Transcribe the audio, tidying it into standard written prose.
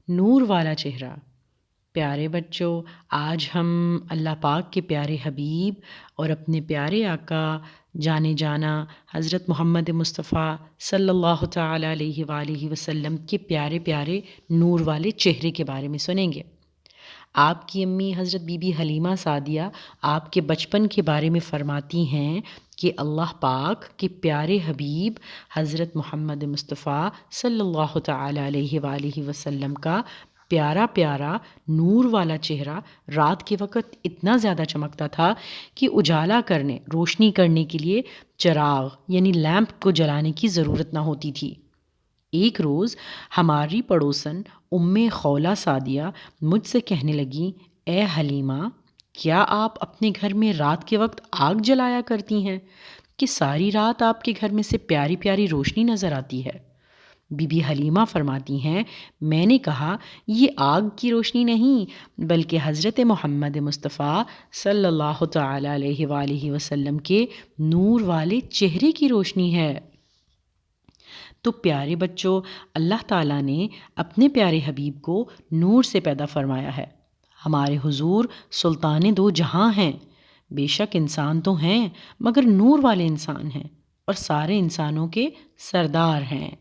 نور والا چہرہ۔ پیارے بچوں، آج ہم اللہ پاک کے پیارے حبیب اور اپنے پیارے آقا جانے جانا حضرت محمد مصطفیٰ صلی اللہ تعالیٰ علیہ وآلہ وسلم کے پیارے پیارے نور والے چہرے کے بارے میں سنیں گے۔ آپ کی امی حضرت بی بی حلیمہ سعدیہ آپ کے بچپن کے بارے میں فرماتی ہیں کہ اللہ پاک کے پیارے حبیب حضرت محمد مصطفیٰ صلی اللہ تعالیٰ علیہ وآلہ وسلم کا پیارا پیارا نور والا چہرہ رات کے وقت اتنا زیادہ چمکتا تھا کہ اجالا کرنے، روشنی کرنے کے لیے چراغ یعنی لیمپ کو جلانے کی ضرورت نہ ہوتی تھی۔ ایک روز ہماری پڑوسن خولہ سعدیہ مجھ سے کہنے لگی، اے حلیمہ، کیا آپ اپنے گھر میں رات کے وقت آگ جلایا کرتی ہیں کہ ساری رات آپ کے گھر میں سے پیاری پیاری روشنی نظر آتی ہے؟ بی بی حلیمہ فرماتی ہیں، میں نے کہا یہ آگ کی روشنی نہیں بلکہ حضرت محمد مصطفیٰ صلی اللہ تعالیٰ علیہ وآلہ وسلم کے نور والے چہرے کی روشنی ہے۔ تو پیارے بچوں، اللہ تعالیٰ نے اپنے پیارے حبیب کو نور سے پیدا فرمایا ہے۔ ہمارے حضور سلطان دو جہاں ہیں۔ بے شک انسان تو ہیں مگر نور والے انسان ہیں اور سارے انسانوں کے سردار ہیں۔